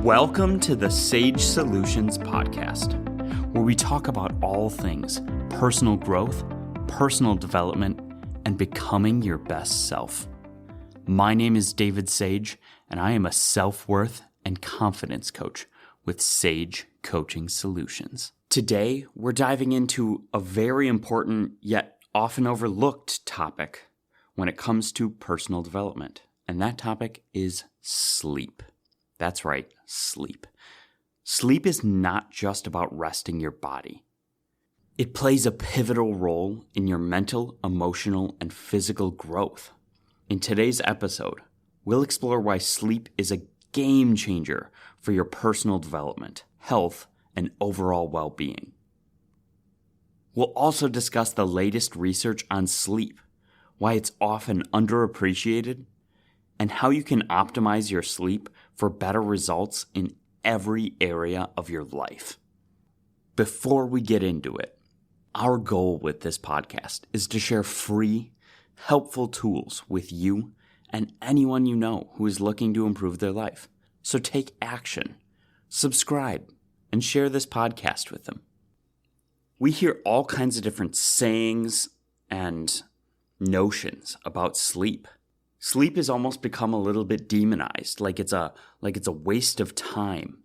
Welcome to the Sage Solutions podcast, where we talk about all things personal growth, personal development, and becoming your best self. My name is David Sage, and I am a self-worth and confidence coach with Sage Coaching Solutions. Today, we're diving into a very important yet often overlooked topic when it comes to personal development, and that topic is sleep. That's right, sleep. Sleep is not just about resting your body. It plays a pivotal role in your mental, emotional, and physical growth. In today's episode, we'll explore why sleep is a game changer for your personal development, health, and overall well-being. We'll also discuss the latest research on sleep, why it's often underappreciated, and how you can optimize your sleep for better results in every area of your life. Before we get into it, our goal with this podcast is to share free, helpful tools with you and anyone you know who is looking to improve their life. So take action, subscribe, and share this podcast with them. We hear all kinds of different sayings and notions about sleep. Sleep has almost become a little bit demonized, like it's a waste of time.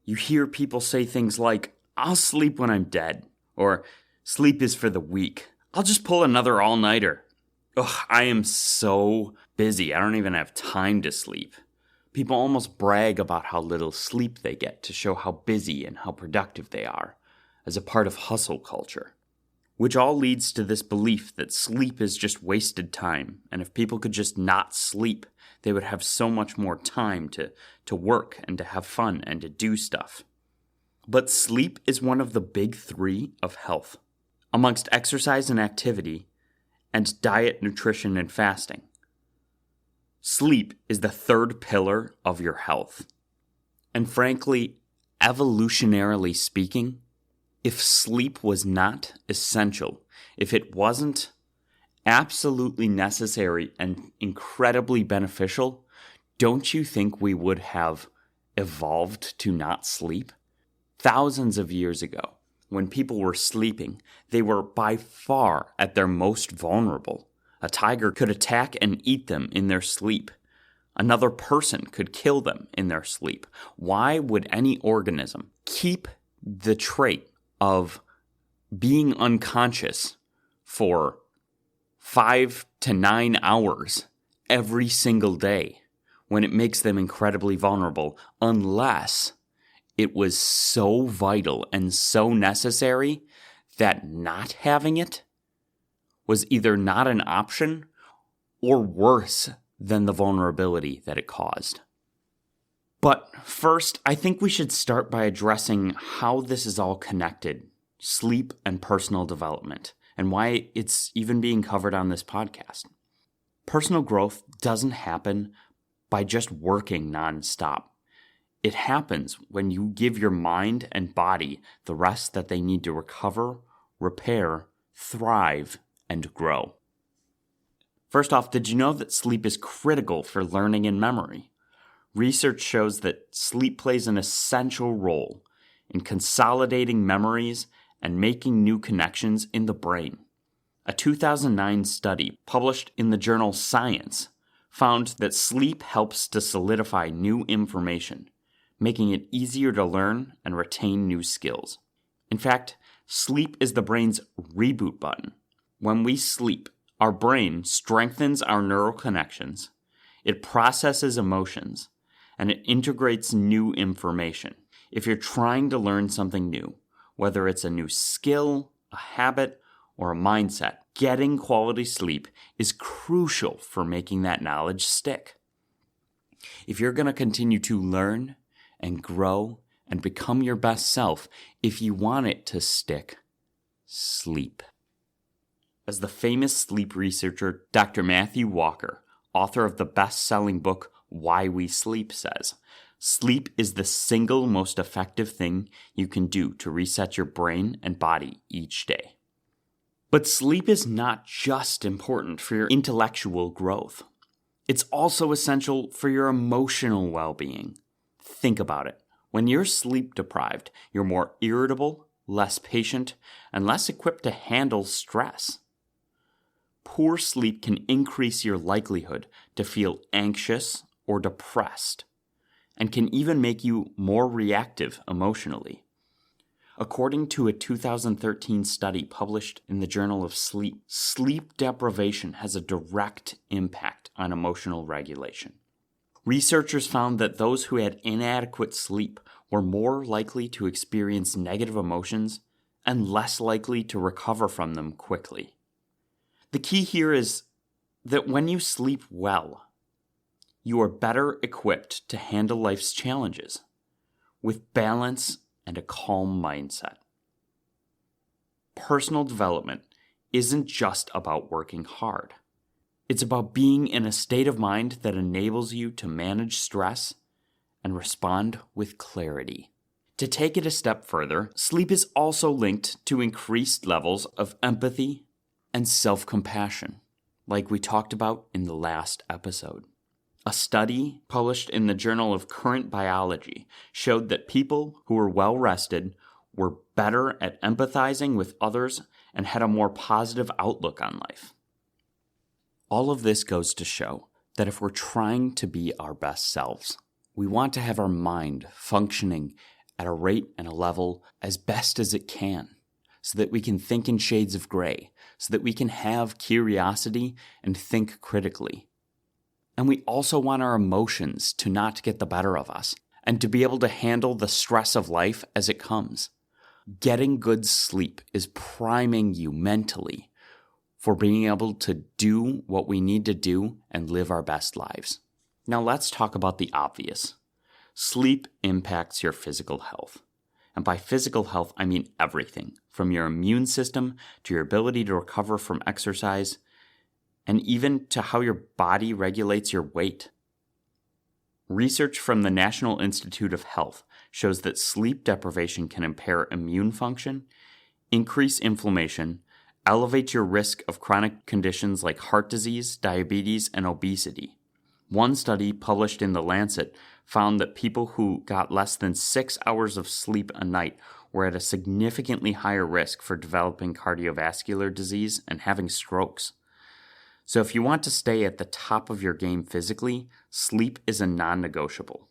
You hear people say things like, "I'll sleep when I'm dead," or "Sleep is for the weak. I'll just pull another all-nighter. Ugh, I am so busy, I don't even have time to sleep." People almost brag about how little sleep they get to show how busy and how productive they are, as a part of hustle culture. Which all leads to this belief that sleep is just wasted time, and if people could just not sleep, they would have so much more time to work and to have fun and to do stuff. But sleep is one of the big three of health, amongst exercise and activity, and diet, nutrition, and fasting. Sleep is the third pillar of your health. And frankly, evolutionarily speaking, if sleep was not essential, if it wasn't absolutely necessary and incredibly beneficial, don't you think we would have evolved to not sleep? Thousands of years ago, when people were sleeping, they were by far at their most vulnerable. A tiger could attack and eat them in their sleep. Another person could kill them in their sleep. Why would any organism keep the trait of being unconscious for 5 to 9 hours every single day when it makes them incredibly vulnerable, unless it was so vital and so necessary that not having it was either not an option or worse than the vulnerability that it caused? But first, I think we should start by addressing how this is all connected, sleep and personal development, and why it's even being covered on this podcast. Personal growth doesn't happen by just working nonstop. It happens when you give your mind and body the rest that they need to recover, repair, thrive, and grow. First off, did you know that sleep is critical for learning and memory? Research shows that sleep plays an essential role in consolidating memories and making new connections in the brain. A 2009 study published in the journal Science found that sleep helps to solidify new information, making it easier to learn and retain new skills. In fact, sleep is the brain's reboot button. When we sleep, our brain strengthens our neural connections, it processes emotions, and it integrates new information. If you're trying to learn something new, whether it's a new skill, a habit, or a mindset, getting quality sleep is crucial for making that knowledge stick. If you're going to continue to learn and grow and become your best self, if you want it to stick, sleep. As the famous sleep researcher Dr. Matthew Walker, author of the best-selling book Why We Sleep, says, sleep is the single most effective thing you can do to reset your brain and body each day. But sleep is not just important for your intellectual growth. It's also essential for your emotional well-being. Think about it. When you're sleep deprived, you're more irritable, less patient, and less equipped to handle stress. Poor sleep can increase your likelihood to feel anxious or depressed, and can even make you more reactive emotionally. According to a 2013 study published in the Journal of Sleep, sleep deprivation has a direct impact on emotional regulation. Researchers found that those who had inadequate sleep were more likely to experience negative emotions and less likely to recover from them quickly. The key here is that when you sleep well, you are better equipped to handle life's challenges with balance and a calm mindset. Personal development isn't just about working hard. It's about being in a state of mind that enables you to manage stress and respond with clarity. To take it a step further, sleep is also linked to increased levels of empathy and self-compassion, like we talked about in the last episode. A study published in the Journal of Current Biology showed that people who were well rested were better at empathizing with others and had a more positive outlook on life. All of this goes to show that if we're trying to be our best selves, we want to have our mind functioning at a rate and a level as best as it can, so that we can think in shades of gray, so that we can have curiosity and think critically. And we also want our emotions to not get the better of us, and to be able to handle the stress of life as it comes. Getting good sleep is priming you mentally for being able to do what we need to do and live our best lives. Now let's talk about the obvious. Sleep impacts your physical health. And by physical health, I mean everything, from your immune system to your ability to recover from exercise, and even to how your body regulates your weight. Research from the National Institute of Health shows that sleep deprivation can impair immune function, increase inflammation, elevate your risk of chronic conditions like heart disease, diabetes, and obesity. One study published in The Lancet found that people who got less than 6 hours of sleep a night were at a significantly higher risk for developing cardiovascular disease and having strokes. So if you want to stay at the top of your game physically, sleep is a non-negotiable.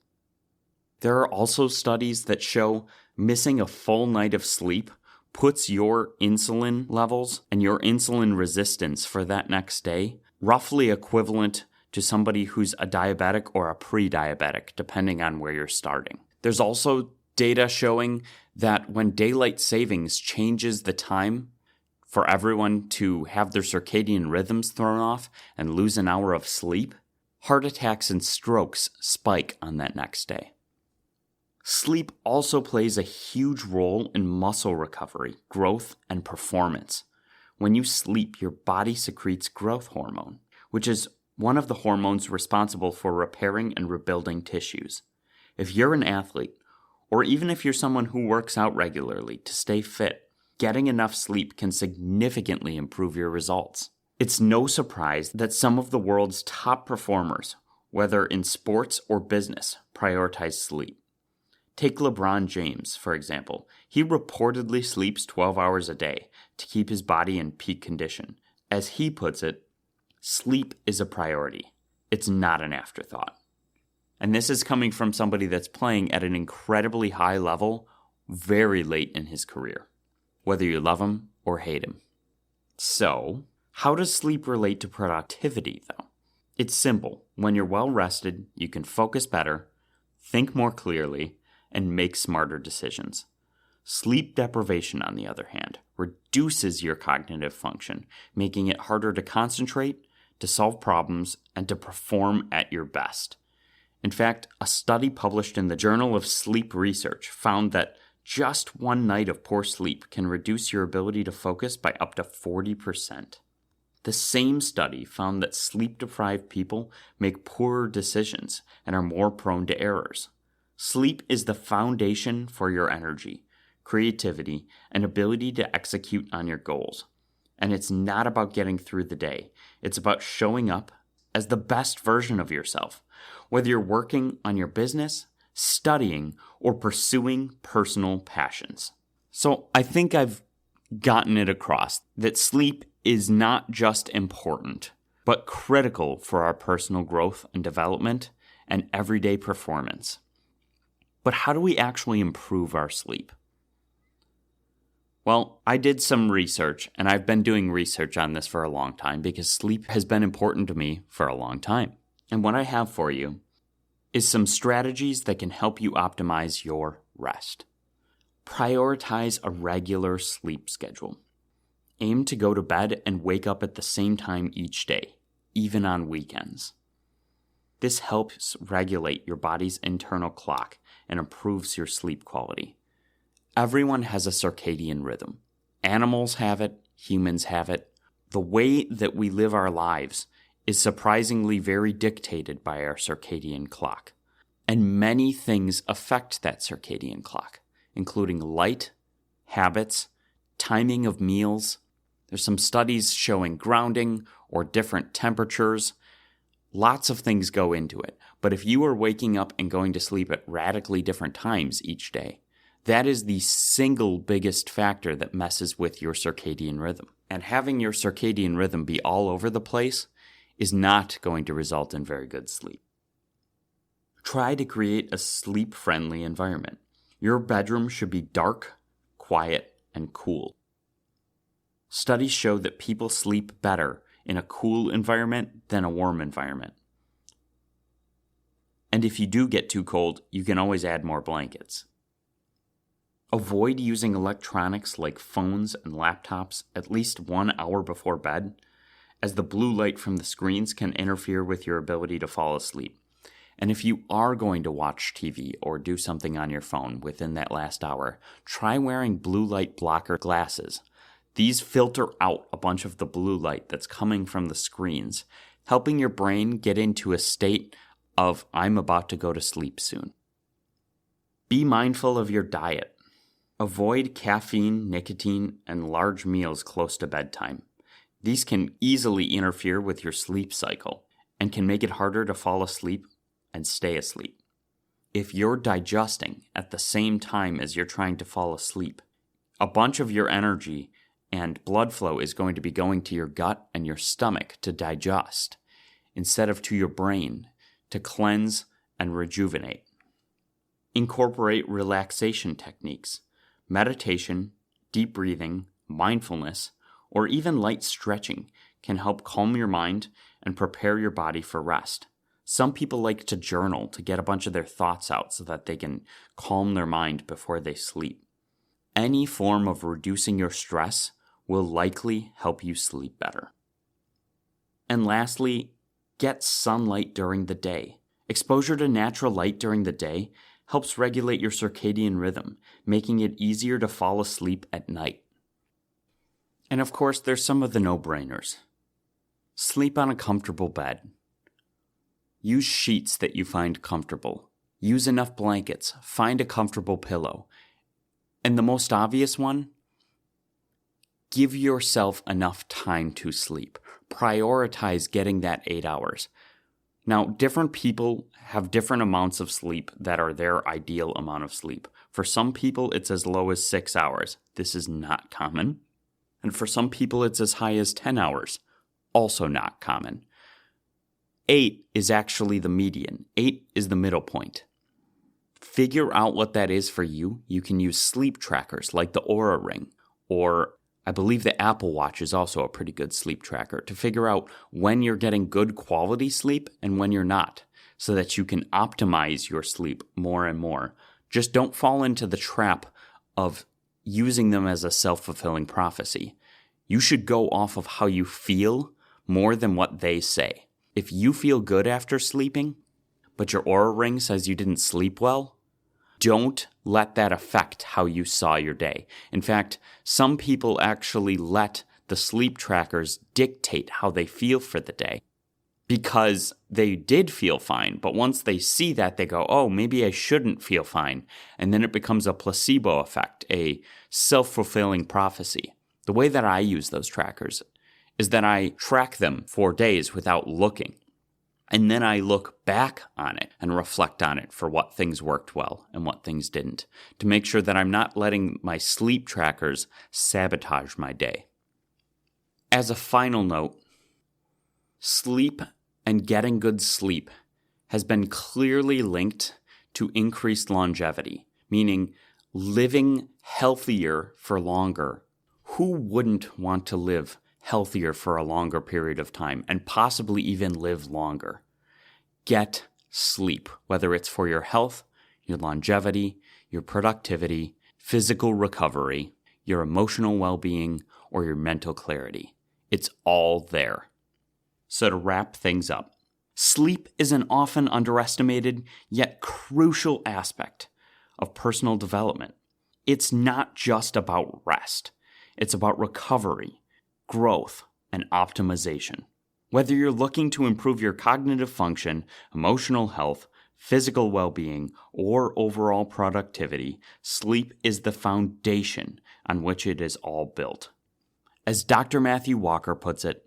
There are also studies that show missing a full night of sleep puts your insulin levels and your insulin resistance for that next day roughly equivalent to somebody who's a diabetic or a pre-diabetic, depending on where you're starting. There's also data showing that when daylight savings changes the time for everyone to have their circadian rhythms thrown off and lose an hour of sleep, heart attacks and strokes spike on that next day. Sleep also plays a huge role in muscle recovery, growth, and performance. When you sleep, your body secretes growth hormone, which is one of the hormones responsible for repairing and rebuilding tissues. If you're an athlete, or even if you're someone who works out regularly to stay fit, getting enough sleep can significantly improve your results. It's no surprise that some of the world's top performers, whether in sports or business, prioritize sleep. Take LeBron James, for example. He reportedly sleeps 12 hours a day to keep his body in peak condition. As he puts it, sleep is a priority. It's not an afterthought. And this is coming from somebody that's playing at an incredibly high level very late in his career, whether you love him or hate him. So, how does sleep relate to productivity, though? It's simple. When you're well rested, you can focus better, think more clearly, and make smarter decisions. Sleep deprivation, on the other hand, reduces your cognitive function, making it harder to concentrate, to solve problems, and to perform at your best. In fact, a study published in the Journal of Sleep Research found that just one night of poor sleep can reduce your ability to focus by up to 40%. The same study found that sleep-deprived people make poorer decisions and are more prone to errors. Sleep is the foundation for your energy, creativity, and ability to execute on your goals. And it's not about getting through the day. It's about showing up as the best version of yourself. Whether you're working on your business, studying, or pursuing personal passions. So I think I've gotten it across that sleep is not just important, but critical for our personal growth and development and everyday performance. But how do we actually improve our sleep? Well, I did some research, and I've been doing research on this for a long time because sleep has been important to me for a long time. And what I have for you is some strategies that can help you optimize your rest. Prioritize a regular sleep schedule. Aim to go to bed and wake up at the same time each day, even on weekends. This helps regulate your body's internal clock and improves your sleep quality. Everyone has a circadian rhythm. Animals have it, humans have it. The way that we live our lives is surprisingly very dictated by our circadian clock. And many things affect that circadian clock, including light, habits, timing of meals. There's some studies showing grounding or different temperatures. Lots of things go into it. But if you are waking up and going to sleep at radically different times each day, that is the single biggest factor that messes with your circadian rhythm. And having your circadian rhythm be all over the place is not going to result in very good sleep. Try to create a sleep-friendly environment. Your bedroom should be dark, quiet, and cool. Studies show that people sleep better in a cool environment than a warm environment. And if you do get too cold, you can always add more blankets. Avoid using electronics like phones and laptops at least 1 hour before bed, as the blue light from the screens can interfere with your ability to fall asleep. And if you are going to watch TV or do something on your phone within that last hour, try wearing blue light blocker glasses. These filter out a bunch of the blue light that's coming from the screens, helping your brain get into a state of, I'm about to go to sleep soon. Be mindful of your diet. Avoid caffeine, nicotine, and large meals close to bedtime. These can easily interfere with your sleep cycle and can make it harder to fall asleep and stay asleep. If you're digesting at the same time as you're trying to fall asleep, a bunch of your energy and blood flow is going to be going to your gut and your stomach to digest, instead of to your brain to cleanse and rejuvenate. Incorporate relaxation techniques. Meditation, deep breathing, mindfulness, or even light stretching can help calm your mind and prepare your body for rest. Some people like to journal to get a bunch of their thoughts out so that they can calm their mind before they sleep. Any form of reducing your stress will likely help you sleep better. And lastly, get sunlight during the day. Exposure to natural light during the day helps regulate your circadian rhythm, making it easier to fall asleep at night. And of course, there's some of the no-brainers. Sleep on a comfortable bed. Use sheets that you find comfortable. Use enough blankets. Find a comfortable pillow. And the most obvious one, give yourself enough time to sleep. Prioritize getting that 8 hours. Now, different people have different amounts of sleep that are their ideal amount of sleep. For some people, it's as low as 6 hours. This is not common. And for some people, it's as high as 10 hours. Also not common. 8 is actually the median. 8 is the middle point. Figure out what that is for you. You can use sleep trackers like the Oura Ring, or I believe the Apple Watch is also a pretty good sleep tracker to figure out when you're getting good quality sleep and when you're not, so that you can optimize your sleep more and more. Just don't fall into the trap of using them as a self-fulfilling prophecy. You should go off of how you feel more than what they say. If you feel good after sleeping, but your Oura Ring says you didn't sleep well, don't let that affect how you saw your day. In fact, some people actually let the sleep trackers dictate how they feel for the day because they did feel fine. But once they see that, they go, oh, maybe I shouldn't feel fine. And then it becomes a placebo effect, a self-fulfilling prophecy. The way that I use those trackers is that I track them for days without looking. And then I look back on it and reflect on it for what things worked well and what things didn't, to make sure that I'm not letting my sleep trackers sabotage my day. As a final note, sleep and getting good sleep has been clearly linked to increased longevity, meaning living healthier for longer. Who wouldn't want to live healthier for a longer period of time and possibly even live longer? Get sleep, whether it's for your health, your longevity, your productivity, physical recovery, your emotional well-being, or your mental clarity. It's all there. So to wrap things up, sleep is an often underestimated yet crucial aspect of personal development. It's not just about rest. It's about recovery, growth, and optimization. Whether you're looking to improve your cognitive function, emotional health, physical well-being, or overall productivity, sleep is the foundation on which it is all built. As Dr. Matthew Walker puts it,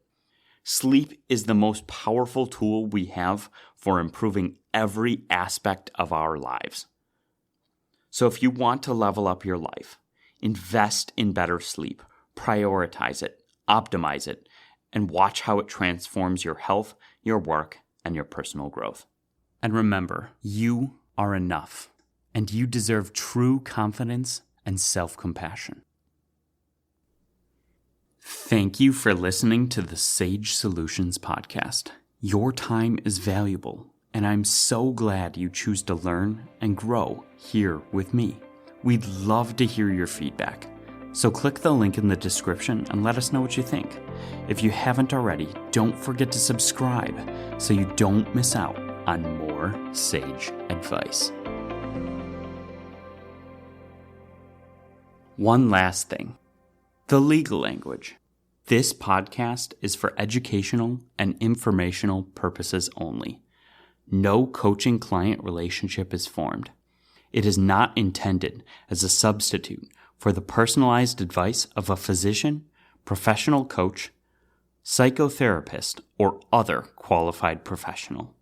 sleep is the most powerful tool we have for improving every aspect of our lives. So if you want to level up your life, invest in better sleep, prioritize it, optimize it, and watch how it transforms your health, your work, and your personal growth. And remember, you are enough, and you deserve true confidence and self-compassion. Thank you for listening to the Sage Solutions podcast. Your time is valuable, and I'm so glad you choose to learn and grow here with me. We'd love to hear your feedback. So click the link in the description and let us know what you think. If you haven't already, don't forget to subscribe so you don't miss out on more sage advice. One last thing. The legal language. This podcast is for educational and informational purposes only. No coaching-client relationship is formed. It is not intended as a substitute for the personalized advice of a physician, professional coach, psychotherapist, or other qualified professional.